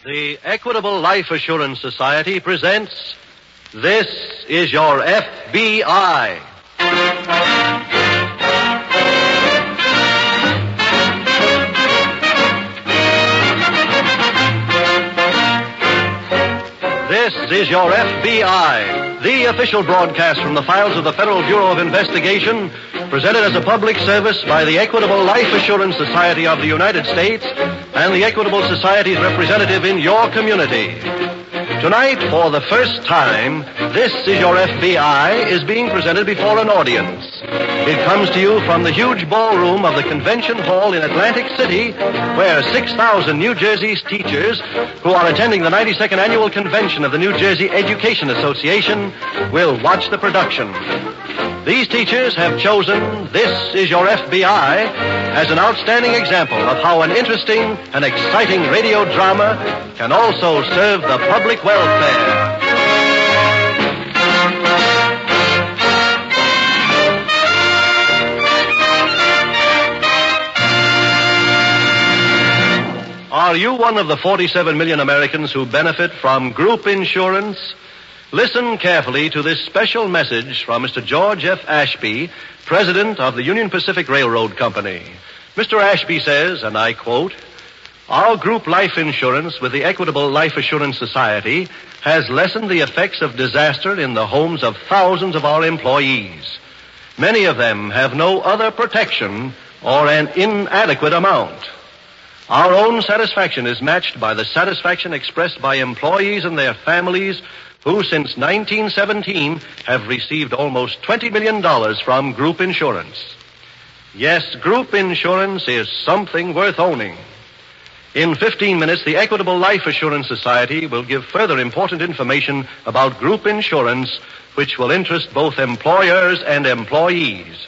The Equitable Life Assurance Society presents This is Your FBI. This is Your FBI, the official broadcast from the files of the Federal Bureau of Investigation, presented as a public service by the Equitable Life Assurance Society of the United States and the Equitable Society's representative in your community. Tonight, for the first time, This is Your FBI is being presented before an audience. It comes to you from the huge ballroom of the Convention Hall in Atlantic City, where 6,000 New Jersey's teachers who are attending the 92nd Annual Convention of the New Jersey Education Association will watch the production. These teachers have chosen This is Your FBI as an outstanding example of how an interesting and exciting radio drama can also serve the public welfare. Are you one of the 47 million Americans who benefit from group insurance? Listen carefully to this special message from Mr. George F. Ashby, president of the Union Pacific Railroad Company. Mr. Ashby says, and I quote, "Our group life insurance with the Equitable Life Assurance Society has lessened the effects of disaster in the homes of thousands of our employees. Many of them have no other protection or an inadequate amount. Our own satisfaction is matched by the satisfaction expressed by employees and their families who since 1917 have received almost $20 million from group insurance. Yes, group insurance is something worth owning." In 15 minutes, the Equitable Life Assurance Society will give further important information about group insurance, which will interest both employers and employees.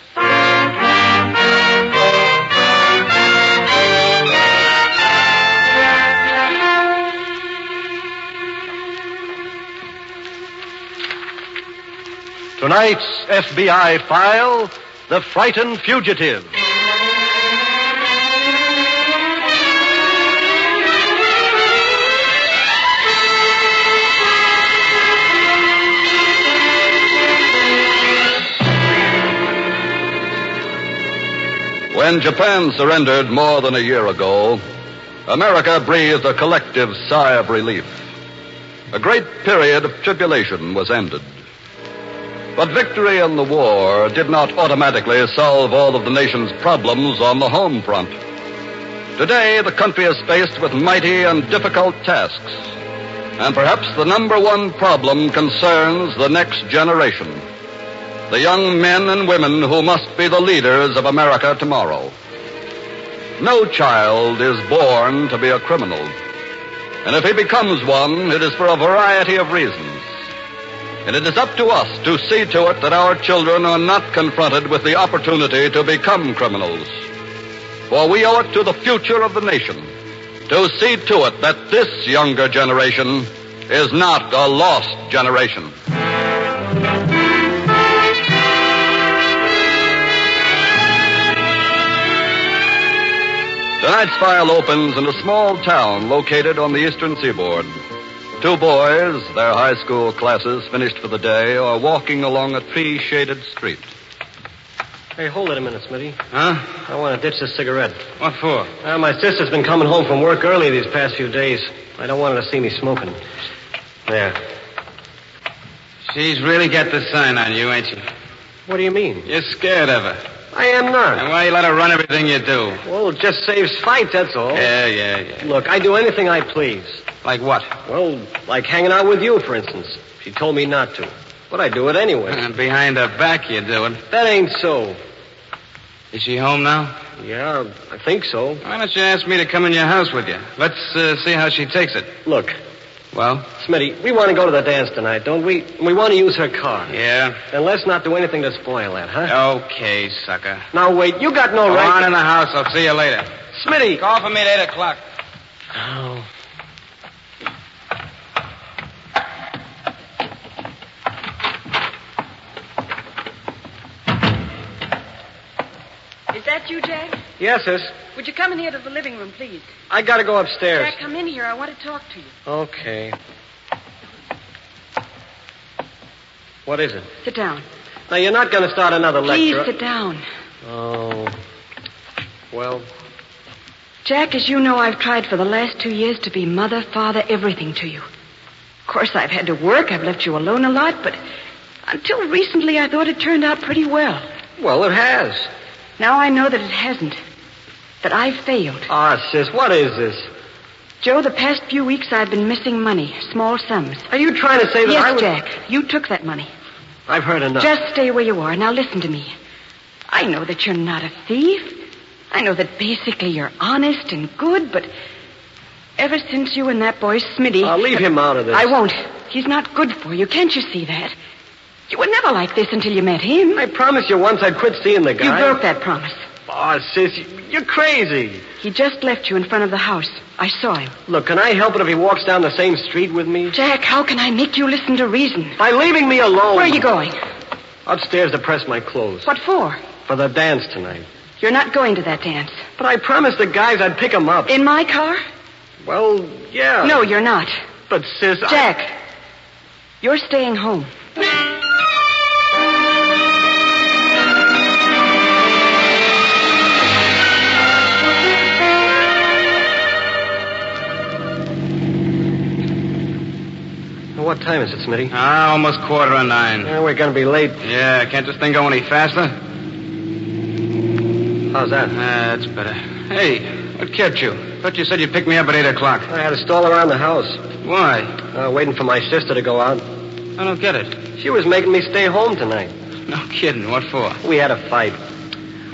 Tonight's FBI file, The Frightened Fugitive. When Japan surrendered more than a year ago, America breathed a collective sigh of relief. A great period of tribulation was ended. But victory in the war did not automatically solve all of the nation's problems on the home front. Today, the country is faced with mighty and difficult tasks. And perhaps the number one problem concerns the next generation. The young men and women who must be the leaders of America tomorrow. No child is born to be a criminal. And if he becomes one, it is for a variety of reasons. And it is up to us to see to it that our children are not confronted with the opportunity to become criminals. For we owe it to the future of the nation to see to it that this younger generation is not a lost generation. Tonight's file opens in a small town located on the eastern seaboard. Two boys, their high school classes finished for the day, are walking along a tree-shaded street. Hey, hold it a minute, Smitty. Huh? I want to ditch this cigarette. What for? My sister's been coming home from work early these past few days. I don't want her to see me smoking. There. She's really got the sign on you, ain't she? What do you mean? You're scared of her. I am not. And why you let her run everything you do? Well, it just saves fights, that's all. Yeah. Look, I do anything I please. Like what? Well, like hanging out with you, for instance. She told me not to. But I do it anyway. Behind her back you do it. That ain't so. Is she home now? Yeah, I think so. Why don't you ask me to come in your house with you? Let's see how she takes it. Look. Well? Smitty, we want to go to the dance tonight, don't we? We want to use her car. Yeah. Then let's not do anything to spoil that, huh? Okay, sucker. Now, wait, you got no Go right... on in the house. I'll see you later. Smitty! Call for me at 8 o'clock. Oh. Is that you, Jack? Yes, sis. Would you come in here to the living room, please? I gotta go upstairs. Jack, come in here. I want to talk to you. Okay. What is it? Sit down. Now, you're not gonna start another Please lecture. sit down. Oh. Well, Jack, as you know, I've tried for the last 2 years to be mother, father, everything to you. Of course, I've had to work. I've left you alone a lot, but until recently, I thought it turned out pretty well. well, it has. Now I know that it hasn't. That I've failed. Ah, sis, what is this? Joe, the past few weeks I've been missing money, small sums. Are you trying to say that I Yes, was... Jack, you took that money. I've heard enough. Just stay where you are. Now listen to me. I know that you're not a thief. I know that basically you're honest and good, but ever since you and that boy Smitty... I'll leave him out of this. I won't. He's not good for you. Can't you see that? You were never like this until you met him. I promised you once I'd quit seeing the You guy. broke that promise. Oh, sis, you're crazy. He just left you in front of the house. I saw him. Look, can I help it if he walks down the same street with me? Jack, how can I make you listen to reason? By leaving me alone. Where are you going? Upstairs to press my clothes. What for? For the dance tonight. You're not going to that dance. But I promised the guys I'd pick them up. In my car? Well, yeah. No, you're not. But, sis, Jack, you're staying home. What time is it, Smitty? Almost 8:45. Yeah, we're going to be late. Yeah, can't this thing go any faster? How's that? That's better. Hey, what kept you? Thought you said you'd pick me up at 8 o'clock. I had to stall around the house. Why? Waiting for my sister to go out. I don't get it. She was making me stay home tonight. No kidding. What for? We had a fight.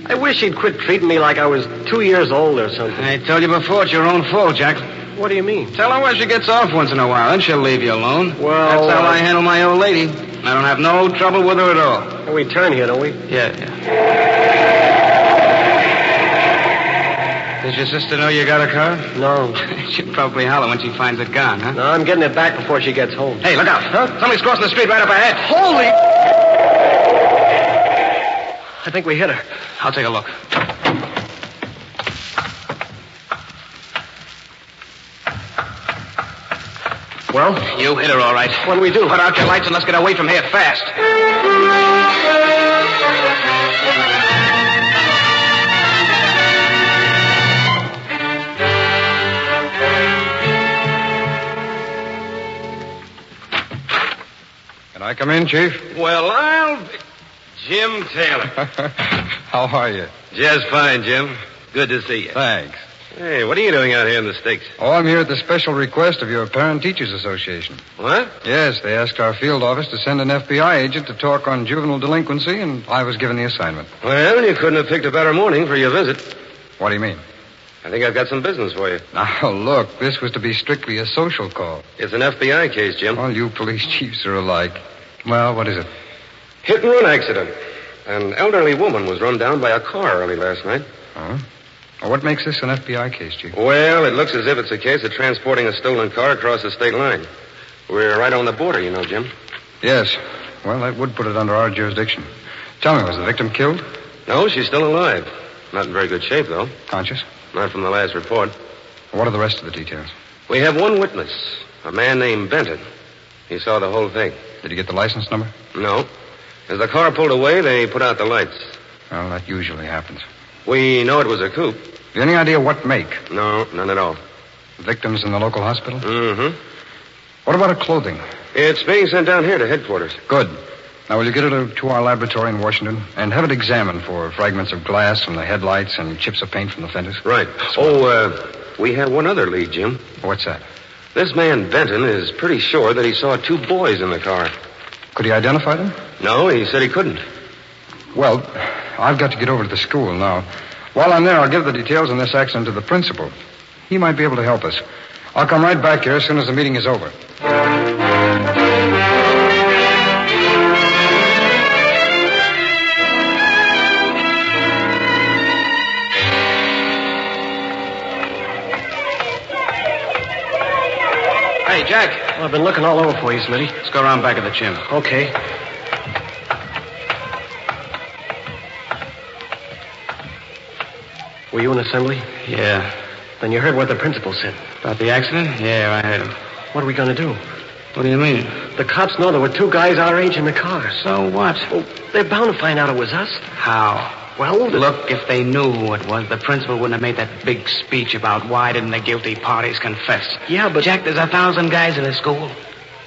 I wish she'd quit treating me like I was 2 years old or something. I told you before, it's your own fault, Jack. What do you mean? Tell her where she gets off once in a while, then she'll leave you alone. Well, that's how I handle my old lady. I don't have no trouble with her at all. We turn here, don't we? Yeah. Does your sister know you got a car? No. She'll probably holler when she finds it gone, huh? No, I'm getting it back before she gets home. Hey, look out. Huh? Somebody's crossing the street right up ahead. Holy... I think we hit her. I'll take a look. Well? You hit her all right. What do we do? Put out your lights and let's get away from here fast. Can I come in, Chief? Well, Jim Taylor. How are you? Just fine, Jim. Good to see you. Thanks. Hey, what are you doing out here in the sticks? Oh, I'm here at the special request of your Parent Teachers Association. What? Yes, they asked our field office to send an FBI agent to talk on juvenile delinquency, and I was given the assignment. Well, you couldn't have picked a better morning for your visit. What do you mean? I think I've got some business for you. Now, look, this was to be strictly a social call. It's an FBI case, Jim. All you police chiefs are alike. Well, what is it? Hit and run accident. An elderly woman was run down by a car early last night. Huh? Well, what makes this an FBI case, Chief? Well, it looks as if it's a case of transporting a stolen car across the state line. We're right on the border, you know, Jim. Yes. Well, that would put it under our jurisdiction. Tell me, was the victim killed? No, she's still alive. Not in very good shape, though. Conscious? Not from the last report. What are the rest of the details? We have one witness, a man named Benton. He saw the whole thing. Did you get the license number? No. As the car pulled away, they put out the lights. Well, that usually happens. We know it was a coupe. Have you any idea what make? No, none at all. Victims in the local hospital? Mm-hmm. What about her clothing? It's being sent down here to headquarters. Good. Now, will you get it to our laboratory in Washington and have it examined for fragments of glass from the headlights and chips of paint from the fenders? Right. We have one other lead, Jim. What's that? This man Benton is pretty sure that he saw two boys in the car. Could he identify them? No, he said he couldn't. Well, I've got to get over to the school now. While I'm there, I'll give the details on this accident to the principal. He might be able to help us. I'll come right back here as soon as the meeting is over. Hey, Jack. Well, I've been looking all over for you, Smitty. Let's go around back of the gym. Okay. Were you in assembly? Yeah. Then you heard what the principal said. About the accident? Yeah, I heard him. What are we going to do? What do you mean? The cops know there were two guys our age in the car. So what? Well, they're bound to find out it was us. How? Well, Look, if they knew who it was, the principal wouldn't have made that big speech about why didn't the guilty parties confess. Yeah, but... Jack, there's 1,000 guys in this school.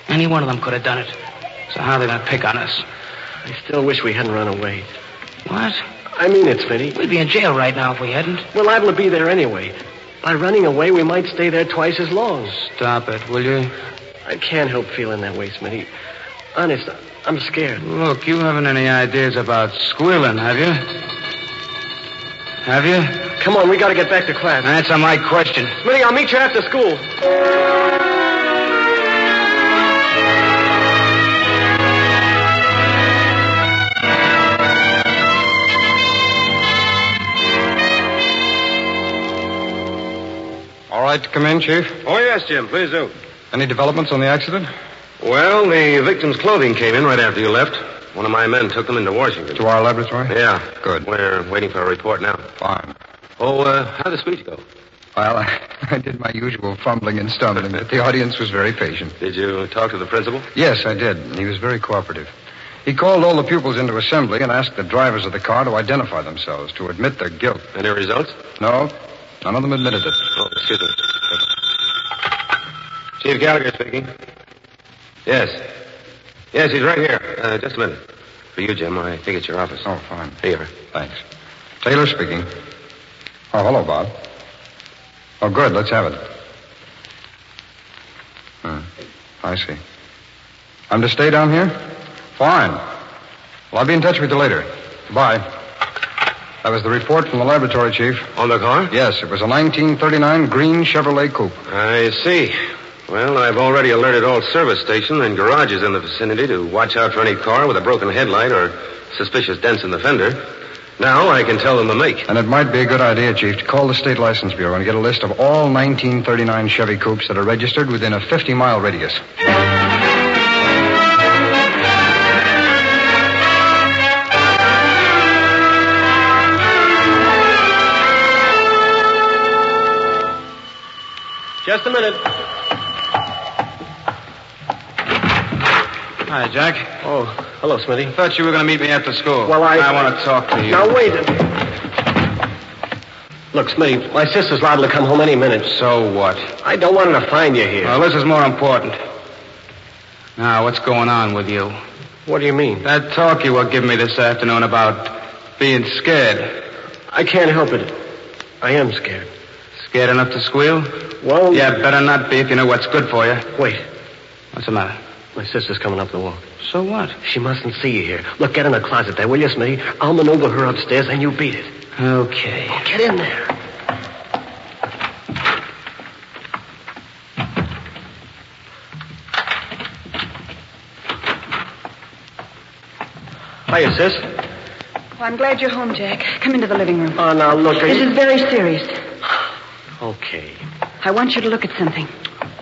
Any one of them could have done it. So how are they going to pick on us? I still wish we hadn't run away. What? I mean it, Smitty. We'd be in jail right now if we hadn't. We're liable to be there anyway. By running away, we might stay there twice as long. Stop it, will you? I can't help feeling that way, Smitty. Honest, I'm scared. Look, you haven't any ideas about squealing, have you? Have you? Come on, we got to get back to class. Answer my question. Smitty, I'll meet you after school. All right to come in, Chief? Oh, yes, Jim. Please do. Any developments on the accident? Well, the victim's clothing came in right after you left. One of my men took them into Washington. To our laboratory? Yeah. Good. We're waiting for a report now. Fine. Oh, how'd the speech go? Well, I did my usual fumbling and stumbling, but the audience was very patient. Did you talk to the principal? Yes, I did. He was very cooperative. He called all the pupils into assembly and asked the drivers of the car to identify themselves, to admit their guilt. Any results? No, none of them admitted it. Oh, excuse me. Chief Gallagher speaking. Yes. Yes, he's right here. Just a minute. For you, Jim, I think it's your office. Oh, fine. Here. Thanks. Taylor speaking. Oh, hello, Bob. Oh, good. Let's have it. I see. I'm to stay down here? Fine. Well, I'll be in touch with you later. Bye. That was the report from the laboratory, Chief. On the car? Yes, it was a 1939 green Chevrolet coupe. I see. Well, I've already alerted all service stations and garages in the vicinity to watch out for any car with a broken headlight or suspicious dents in the fender. Now I can tell them to make. And it might be a good idea, Chief, to call the State License Bureau and get a list of all 1939 Chevy coupes that are registered within a 50-mile radius. Just a minute. Hi, Jack. Oh, hello, Smitty. Thought you were going to meet me after school. Well, I want to talk to you. Now, wait. Look, Smitty, my sister's liable to come home any minute. So what? I don't want her to find you here. Well, this is more important. Now, what's going on with you? What do you mean? That talk you were giving me this afternoon about being scared. I can't help it. I am scared. Scared enough to squeal? Well... Yeah, better not be if you know what's good for you. Wait. What's the matter? My sister's coming up the walk. So what? She mustn't see you here. Look, get in the closet there, will you, Smitty? I'll maneuver her upstairs and you beat it. Okay. Oh, get in there. Hiya, sis. Well, I'm glad you're home, Jack. Come into the living room. Oh, now, look, This is very serious. Okay. I want you to look at something.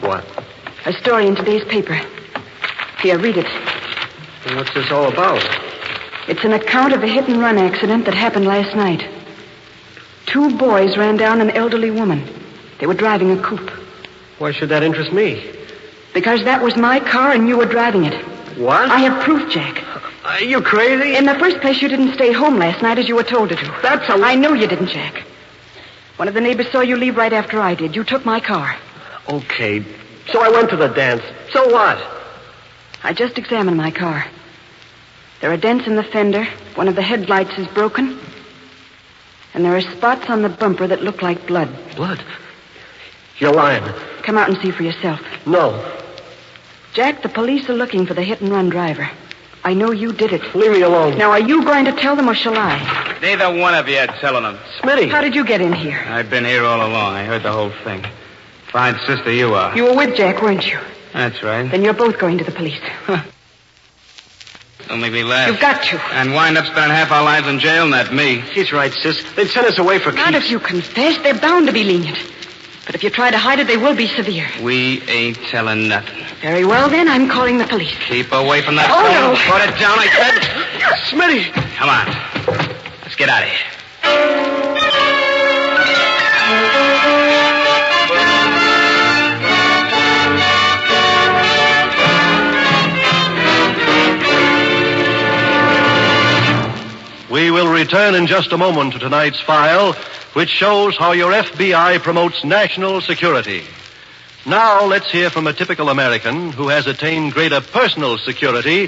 What? A story in today's paper. Here, read it. What's this all about? It's an account of a hit-and-run accident that happened last night. 2 boys ran down an elderly woman. They were driving a coupe. Why should that interest me? Because that was my car and you were driving it. What? I have proof, Jack. Are you crazy? In the first place, you didn't stay home last night as you were told to do. That's a... I know you didn't, Jack. One of the neighbors saw you leave right after I did. You took my car. Okay. So I went to the dance. So what? I just examined my car. There are dents in the fender. One of the headlights is broken. And there are spots on the bumper that look like blood. Blood? You're lying. Come out and see for yourself. No. Jack, the police are looking for the hit-and-run driver. I know you did it. Leave me alone. Now, are you going to tell them or shall I? Neither one of you are telling them. Smitty. How did you get in here? I've been here all along. I heard the whole thing. Fine sister you are. You were with Jack, weren't you? That's right. Then you're both going to the police. Don't make me laugh. You've got to. And wind up spending half our lives in jail, not me. She's right, sis. They'd send us away for keeps. Not if you confess. They're bound to be lenient. But if you try to hide it, they will be severe. We ain't telling nothing. Very well, then. I'm calling the police. Keep away from that Oh, phone. no. Put it down, I said. Smitty! Come on. Let's get out of here. We will return in just a moment to tonight's file, which shows how your FBI promotes national security. Now let's hear from a typical American who has attained greater personal security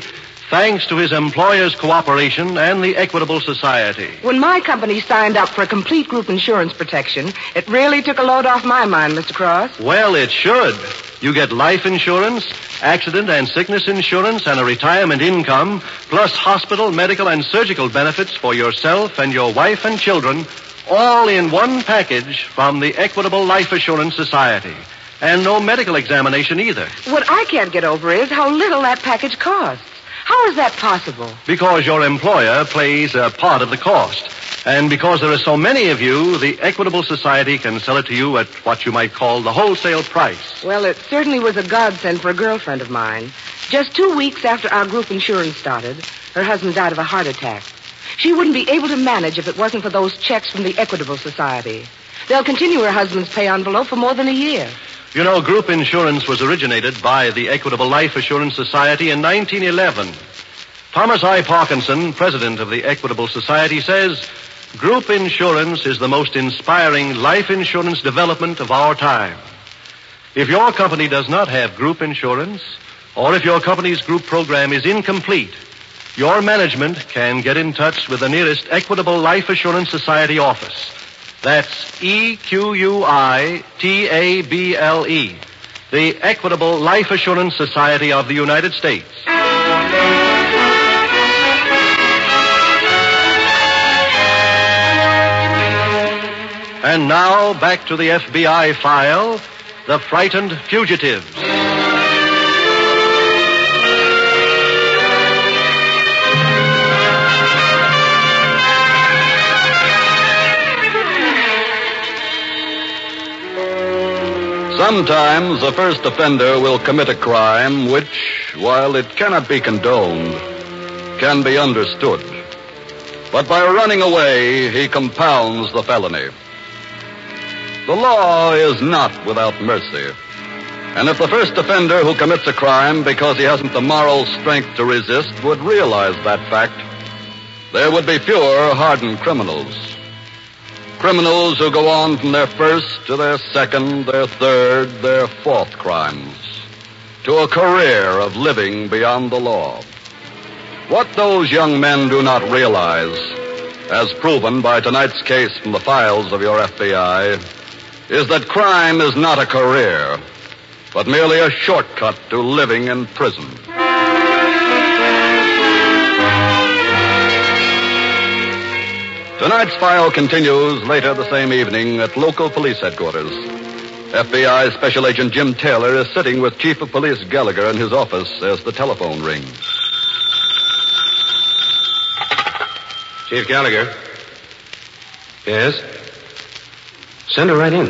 thanks to his employer's cooperation and the Equitable Society. When my company signed up for a complete group insurance protection, it really took a load off my mind, Mr. Cross. Well, it should. You get life insurance, accident and sickness insurance, and a retirement income, plus hospital, medical, and surgical benefits for yourself and your wife and children, all in one package from the Equitable Life Assurance Society. And no medical examination either. What I can't get over is how little that package costs. How is that possible? Because your employer plays a part of the cost. And because there are so many of you, the Equitable Society can sell it to you at what you might call the wholesale price. Well, it certainly was a godsend for a girlfriend of mine. Just 2 weeks after our group insurance started, her husband died of a heart attack. She wouldn't be able to manage if it wasn't for those checks from the Equitable Society. They'll continue her husband's pay envelope for more than a year. You know, group insurance was originated by the Equitable Life Assurance Society in 1911. Thomas I. Parkinson, president of the Equitable Society, says, group insurance is the most inspiring life insurance development of our time. If your company does not have group insurance, or if your company's group program is incomplete, your management can get in touch with the nearest Equitable Life Assurance Society office. That's EQUITABLE, the Equitable Life Assurance Society of the United States. And now, back to the FBI file, The Frightened Fugitives. Sometimes a first offender will commit a crime which, while it cannot be condoned, can be understood. But by running away, he compounds the felony. The law is not without mercy. And if the first offender who commits a crime because he hasn't the moral strength to resist would realize that fact, there would be fewer hardened criminals. Criminals who go on from their first to their second, their third, their fourth crimes, to a career of living beyond the law. What those young men do not realize, as proven by tonight's case from the files of your FBI, is that crime is not a career, but merely a shortcut to living in prison. Tonight's file continues later the same evening at local police headquarters. FBI Special Agent Jim Taylor is sitting with Chief of Police Gallagher in his office as the telephone rings. Chief Gallagher. Yes? Send her right in.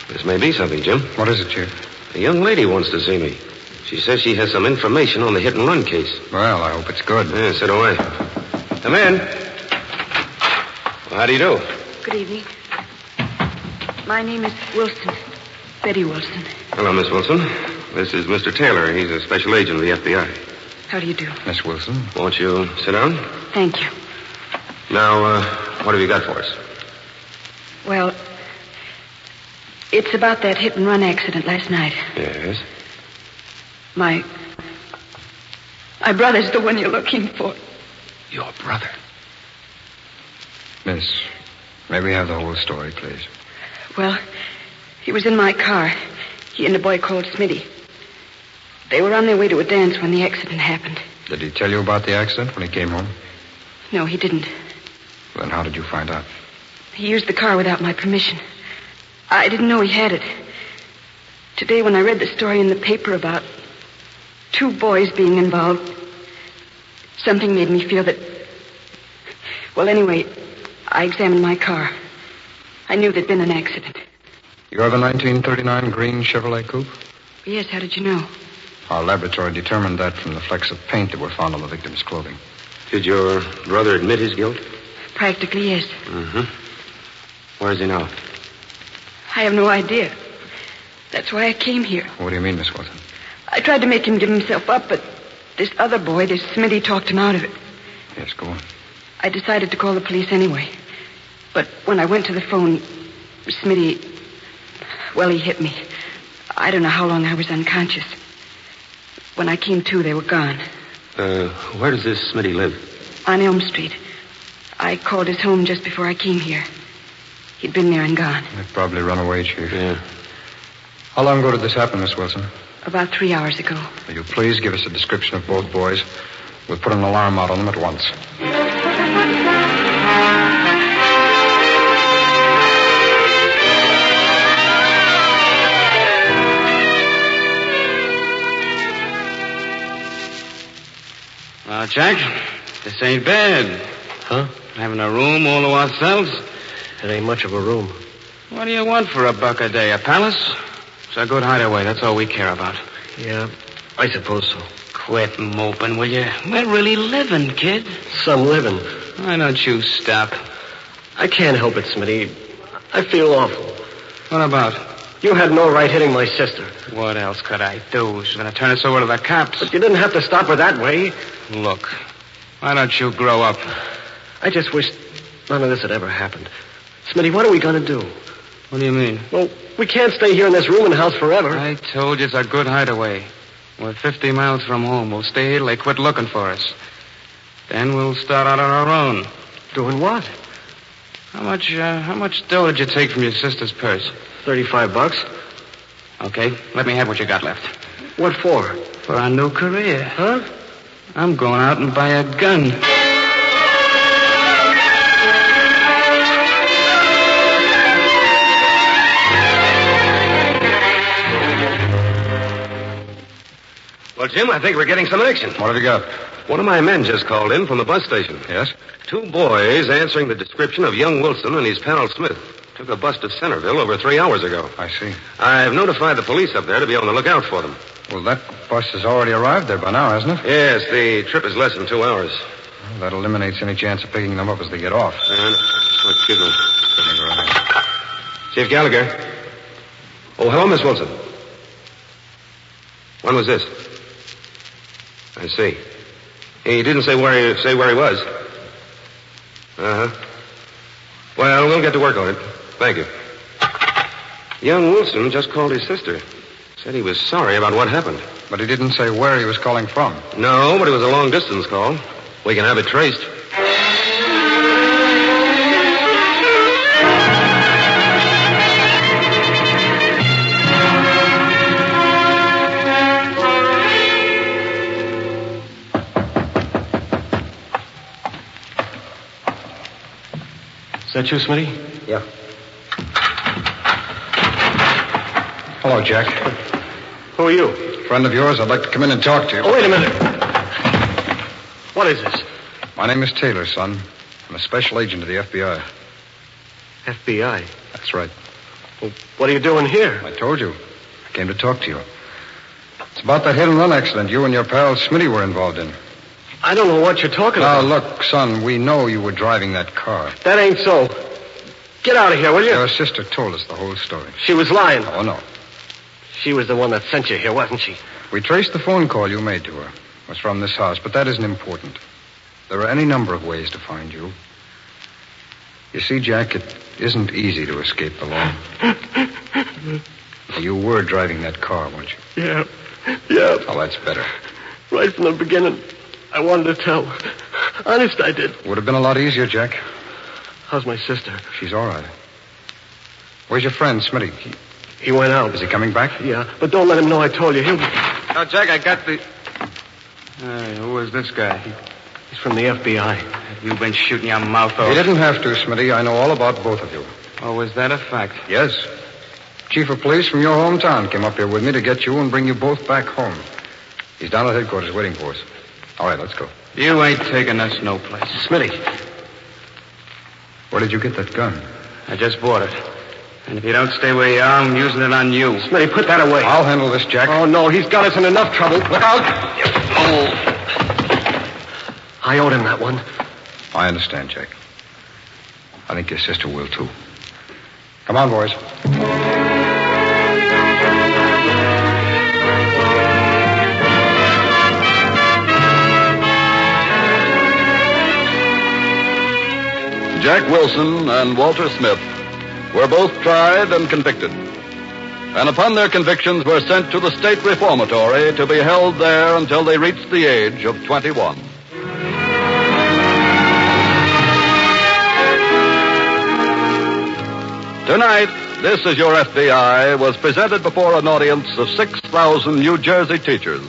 This may be something, Jim. What is it, Chief? A young lady wants to see me. She says she has some information on the hit-and-run case. Well, I hope it's good. Yeah, so do I. Come in. Well, how do you do? Good evening. My name is Wilson. Betty Wilson. Hello, Miss Wilson. This is Mr. Taylor. He's a special agent of the FBI. How do you do? Miss Wilson. Won't you sit down? Thank you. Now, what have you got for us? Well, it's about that hit-and-run accident last night. Yes? My brother's the one you're looking for. Your brother? Miss, may we have the whole story, please? Well, he was in my car. He and a boy called Smitty. They were on their way to a dance when the accident happened. Did he tell you about the accident when he came home? No, he didn't. Then how did you find out? He used the car without my permission. I didn't know he had it. Today, when I read the story in the paper about 2 boys being involved, something made me feel that... Well, anyway, I examined my car. I knew there'd been an accident. You have a 1939 green Chevrolet coupe? Yes, how did you know? Our laboratory determined that from the flecks of paint that were found on the victim's clothing. Did your brother admit his guilt? Practically, yes. Mm-hmm. Where is he now? I have no idea. That's why I came here. What do you mean, Miss Wilson? I tried to make him give himself up, but this other boy, this Smitty, talked him out of it. Yes, go on. I decided to call the police anyway. But when I went to the phone, Smitty, well, he hit me. I don't know how long I was unconscious. When I came to, they were gone. Where does this Smitty live? On Elm Street. I called his home just before I came here. He'd been there and gone. They've probably run away, Chief. Yeah. How long ago did this happen, Miss Wilson? About 3 hours ago. Will you please give us a description of both boys? We'll put an alarm out on them at once. Well, Jack, this ain't bad. Huh? Having a room all to ourselves. It ain't much of a room. What do you want for $1 a day? A palace? It's a good hideaway. That's all we care about. Yeah, I suppose so. Quit moping, will you? We're really living, kid. Some living. Why don't you stop? I can't help it, Smitty. I feel awful. What about? You had no right hitting my sister. What else could I do? She's going to turn us over to the cops. But you didn't have to stop her that way. Look, why don't you grow up? I just wish none of this had ever happened. Smitty, what are we going to do? What do you mean? Well, we can't stay here in this rooming house forever. I told you it's a good hideaway. We're 50 miles from home. We'll stay here till they quit looking for us. Then we'll start out on our own. Doing what? How much dough did you take from your sister's purse? $35. Okay, let me have what you got left. What for? For our new career. Huh? I'm going out and buy a gun. Well, Jim, I think we're getting some action. What have you got? One of my men just called in from the bus station. Yes? 2 boys answering the description of young Wilson and his pal Smith took a bus to Centerville over 3 hours ago. I see. I've notified the police up there to be on the lookout for them. Well, that bus has already arrived there by now, hasn't it? Yes, the trip is less than 2 hours. Well, that eliminates any chance of picking them up as they get off. Excuse me. Certainly, go ahead. Chief Gallagher. Oh, hello, Miss Wilson. When was this? I see. He didn't say where he was. Uh-huh. Well, we'll get to work on it. Thank you. Young Wilson just called his sister. Said he was sorry about what happened. But he didn't say where he was calling from. No, but it was a long-distance call. We can have it traced. Is that you, Smitty? Yeah. Hello, Jack. Who are you? Friend of yours, I'd like to come in and talk to you. Oh, wait a minute. What is this? My name is Taylor, son. I'm a special agent of the FBI. FBI? That's right. Well, what are you doing here? I told you. I came to talk to you. It's about that hit-and-run accident you and your pal Smitty were involved in. I don't know what you're talking Now, about. look, son, we know you were driving that car. That ain't so. Get out of here, will you? Your sister told us the whole story. She was lying. Oh, no. She was the one that sent you here, wasn't she? We traced the phone call you made to her. It was from this house, but that isn't important. There are any number of ways to find you. You see, Jack, it isn't easy to escape the law. You were driving that car, weren't you? Yeah. Yeah. Oh, that's better. Right from the beginning, I wanted to tell. Honest, I did. Would have been a lot easier, Jack. How's my sister? She's all right. Where's your friend, Smitty? He went out. Is he coming back? Yeah, but don't let him know I told you. Now, Jack, I got the... who is this guy? He's from the FBI. Have you been shooting your mouth off? You didn't have to, Smitty. I know all about both of you. Oh, is that a fact? Yes. Chief of police from your hometown came up here with me to get you and bring you both back home. He's down at headquarters waiting for us. All right, let's go. You ain't taking us no place. Smitty. Where did you get that gun? I just bought it. And if you don't stay where you are, I'm using it on you. Smitty, put that away. I'll handle this, Jack. Oh, no, he's got us in enough trouble. Look out. Oh. I owed him that one. I understand, Jack. I think your sister will, too. Come on, boys. Jack Wilson and Walter Smith were both tried and convicted, and upon their convictions were sent to the state reformatory to be held there until they reached the age of 21. Tonight, This Is Your FBI was presented before an audience of 6,000 New Jersey teachers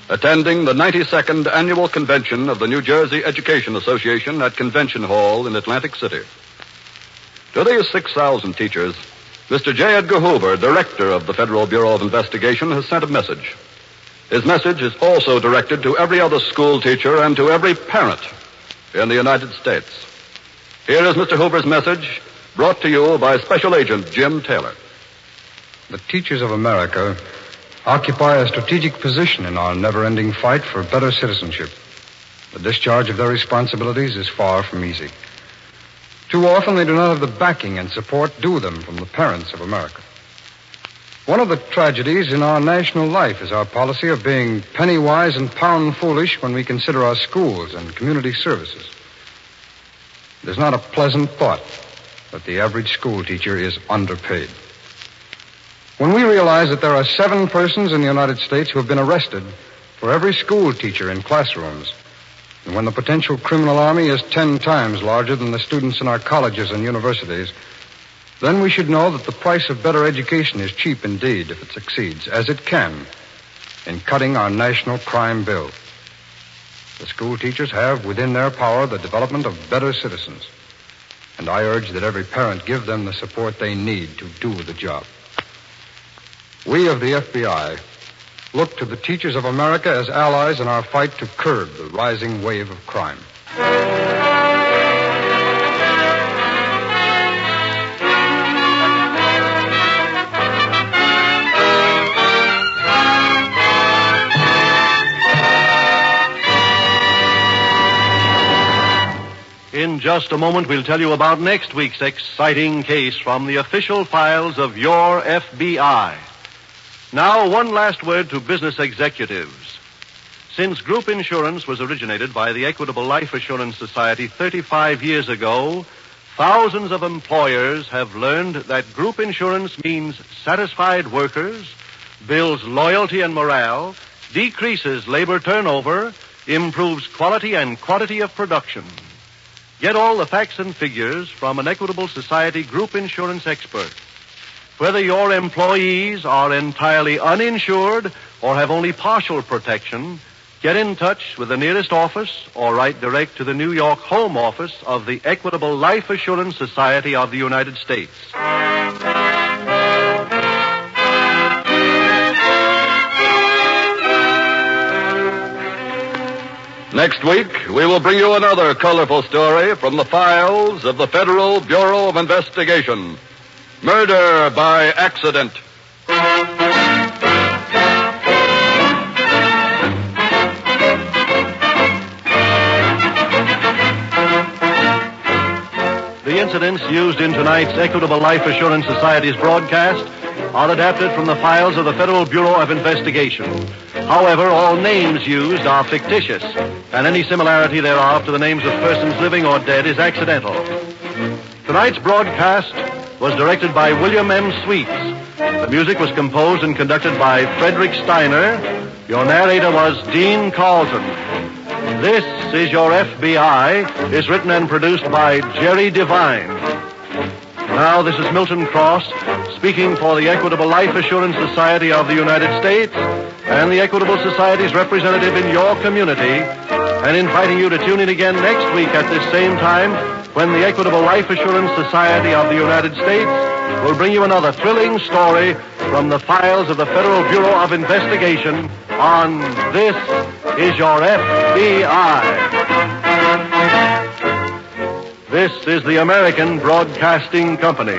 attending the 92nd Annual Convention of the New Jersey Education Association at Convention Hall in Atlantic City. To these 6,000 teachers, Mr. J. Edgar Hoover, Director of the Federal Bureau of Investigation, has sent a message. His message is also directed to every other school teacher and to every parent in the United States. Here is Mr. Hoover's message, brought to you by Special Agent Jim Taylor. The teachers of America occupy a strategic position in our never-ending fight for better citizenship. The discharge of their responsibilities is far from easy. Too often they do not have the backing and support due them from the parents of America. One of the tragedies in our national life is our policy of being penny-wise and pound-foolish when we consider our schools and community services. It is not a pleasant thought that the average school teacher is underpaid. When we realize that there are 7 persons in the United States who have been arrested for every school teacher in classrooms, and when the potential criminal army is 10 times larger than the students in our colleges and universities, then we should know that the price of better education is cheap indeed if it succeeds, as it can, in cutting our national crime bill. The school teachers have within their power the development of better citizens, and I urge that every parent give them the support they need to do the job. We of the FBI look to the teachers of America as allies in our fight to curb the rising wave of crime. In just a moment, we'll tell you about next week's exciting case from the official files of your FBI. Now, one last word to business executives. Since group insurance was originated by the Equitable Life Assurance Society 35 years ago, thousands of employers have learned that group insurance means satisfied workers, builds loyalty and morale, decreases labor turnover, improves quality and quantity of production. Get all the facts and figures from an Equitable Society group insurance expert. Whether your employees are entirely uninsured or have only partial protection, get in touch with the nearest office or write direct to the New York home office of the Equitable Life Assurance Society of the United States. Next week, we will bring you another colorful story from the files of the Federal Bureau of Investigation. Murder by accident. The incidents used in tonight's Equitable Life Assurance Society's broadcast are adapted from the files of the Federal Bureau of Investigation. However, all names used are fictitious, and any similarity thereof to the names of persons living or dead is accidental. Tonight's broadcast was directed by William M. Sweets. The music was composed and conducted by Frederick Steiner. Your narrator was Dean Carleton. This Is Your FBI is written and produced by Jerry Devine. Now, this is Milton Cross speaking for the Equitable Life Assurance Society of the United States and the Equitable Society's representative in your community, and inviting you to tune in again next week at this same time when the Equitable Life Assurance Society of the United States will bring you another thrilling story from the files of the Federal Bureau of Investigation on This Is Your FBI. This is the American Broadcasting Company.